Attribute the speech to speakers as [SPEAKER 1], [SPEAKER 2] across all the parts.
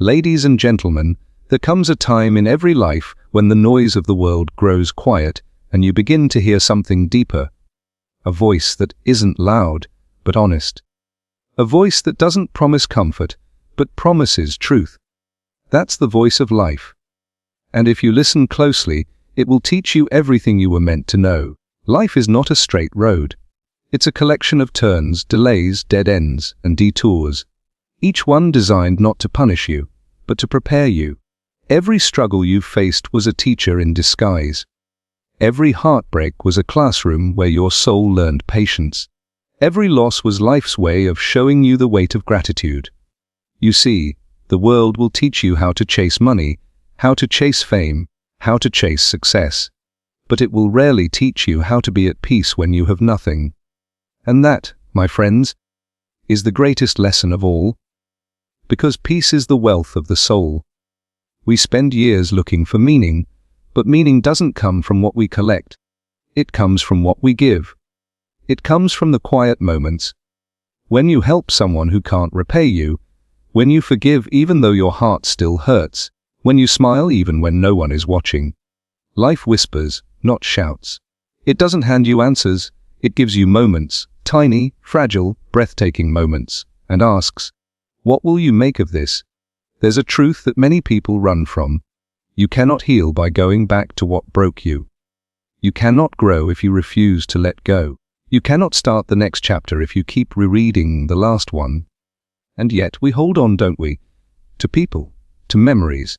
[SPEAKER 1] Ladies and gentlemen, there comes a time in every life when the noise of the world grows quiet and you begin to hear something deeper. A voice that isn't loud, but honest. A voice that doesn't promise comfort, but promises truth. That's the voice of life. And if you listen closely, it will teach you everything you were meant to know. Life is not a straight road. It's a collection of turns, delays, dead ends, and detours. Each one designed not to punish you, but to prepare you. Every struggle you've faced was a teacher in disguise. Every heartbreak was a classroom where your soul learned patience. Every loss was life's way of showing you the weight of gratitude. You see, the world will teach you how to chase money, how to chase fame, how to chase success. But it will rarely teach you how to be at peace when you have nothing. And that, my friends, is the greatest lesson of all. Because peace is the wealth of the soul. We spend years looking for meaning, but meaning doesn't come from what we collect. It comes from what we give. It comes from the quiet moments. When you help someone who can't repay you, when you forgive even though your heart still hurts, when you smile even when no one is watching. Life whispers, not shouts. It doesn't hand you answers, it gives you moments, tiny, fragile, breathtaking moments, and asks, what will you make of this? There's a truth that many people run from. You cannot heal by going back to what broke you. You cannot grow if you refuse to let go. You cannot start the next chapter if you keep rereading the last one. And yet we hold on, don't we? To people, to memories,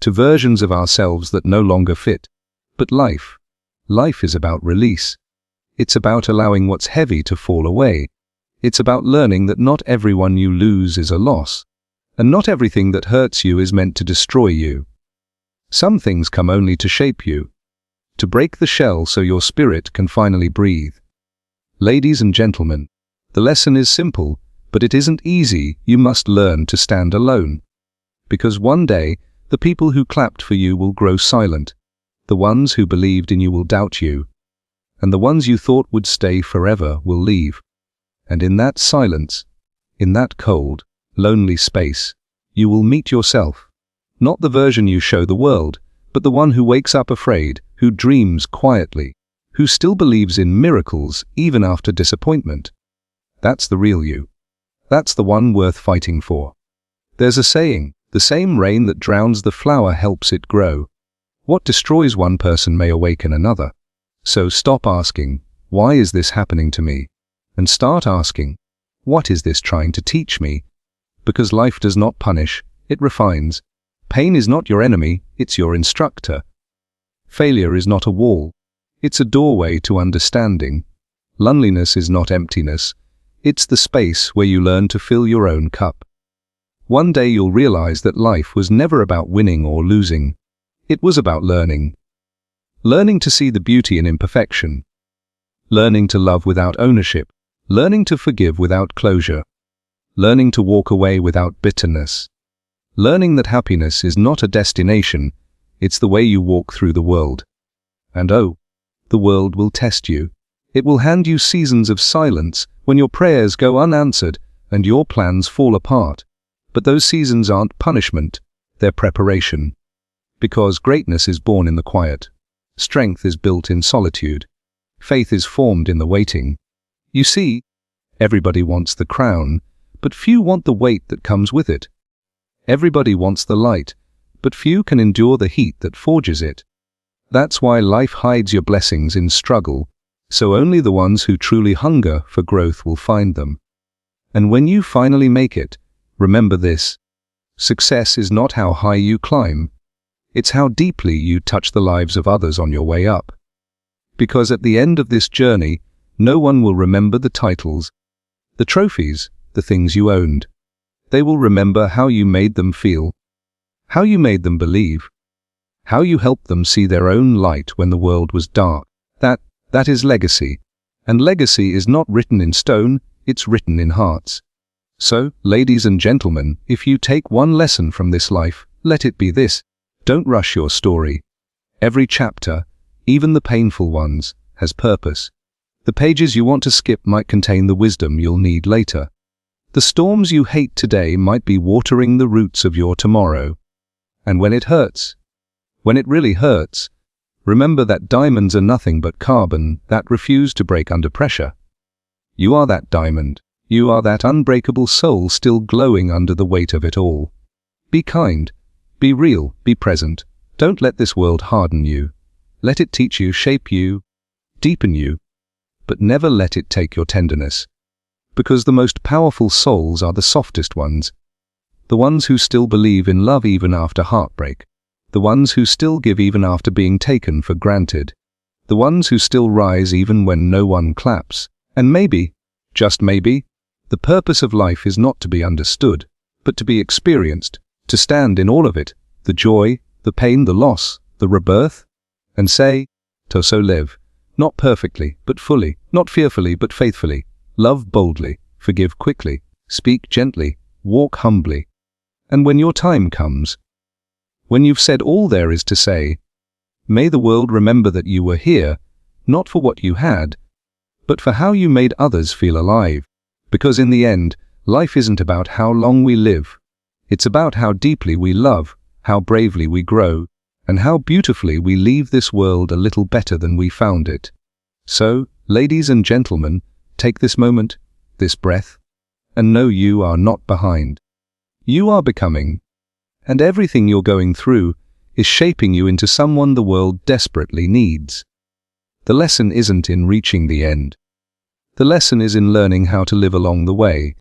[SPEAKER 1] to versions of ourselves that no longer fit. But life is about release. It's about allowing what's heavy to fall away. It's about learning that not everyone you lose is a loss, and not everything that hurts you is meant to destroy you. Some things come only to shape you, to break the shell so your spirit can finally breathe. Ladies and gentlemen, the lesson is simple, but it isn't easy. You must learn to stand alone. Because one day, the people who clapped for you will grow silent. The ones who believed in you will doubt you. And the ones you thought would stay forever will leave. And in that silence, in that cold, lonely space, you will meet yourself. Not the version you show the world, but the one who wakes up afraid, who dreams quietly, who still believes in miracles even after disappointment. That's the real you. That's the one worth fighting for. There's a saying, the same rain that drowns the flower helps it grow. What destroys one person may awaken another. So stop asking, why is this happening to me? And start asking, what is this trying to teach me? Because life does not punish, it refines. Pain is not your enemy, it's your instructor. Failure is not a wall, it's a doorway to understanding. Loneliness is not emptiness, it's the space where you learn to fill your own cup. One day you'll realize that life was never about winning or losing. It was about learning. Learning to see the beauty in imperfection. Learning to love without ownership. Learning to forgive without closure. Learning to walk away without bitterness. Learning that happiness is not a destination, it's the way you walk through the world. And oh, the world will test you. It will hand you seasons of silence when your prayers go unanswered and your plans fall apart. But those seasons aren't punishment, they're preparation. Because greatness is born in the quiet. Strength is built in solitude. Faith is formed in the waiting. You see, everybody wants the crown, but few want the weight that comes with it. Everybody wants the light, but few can endure the heat that forges it. That's why life hides your blessings in struggle, so only the ones who truly hunger for growth will find them. And when you finally make it, remember this: success is not how high you climb, it's how deeply you touch the lives of others on your way up. Because at the end of this journey, no one will remember the titles, the trophies, the things you owned. They will remember how you made them feel, how you made them believe, how you helped them see their own light when the world was dark. That is legacy. And legacy is not written in stone, it's written in hearts. So, ladies and gentlemen, if you take one lesson from this life, let it be this: don't rush your story. Every chapter, even the painful ones, has purpose. The pages you want to skip might contain the wisdom you'll need later. The storms you hate today might be watering the roots of your tomorrow. And when it hurts, when it really hurts, remember that diamonds are nothing but carbon that refuse to break under pressure. You are that diamond. You are that unbreakable soul still glowing under the weight of it all. Be kind. Be real. Be present. Don't let this world harden you. Let it teach you, shape you, deepen you. But never let it take your tenderness. Because the most powerful souls are the softest ones. The ones who still believe in love even after heartbreak. The ones who still give even after being taken for granted. The ones who still rise even when no one claps. And maybe, just maybe, the purpose of life is not to be understood, but to be experienced, to stand in all of it, the joy, the pain, the loss, the rebirth, and say, to so live, not perfectly, but fully, not fearfully, but faithfully, love boldly, forgive quickly, speak gently, walk humbly. And when your time comes, when you've said all there is to say, may the world remember that you were here, not for what you had, but for how you made others feel alive. Because in the end, life isn't about how long we live. It's about how deeply we love, how bravely we grow, and how beautifully we leave this world a little better than we found it. So, ladies and gentlemen, take this moment, this breath, and know you are not behind. You are becoming, and everything you're going through is shaping you into someone the world desperately needs. The lesson isn't in reaching the end. The lesson is in learning how to live along the way.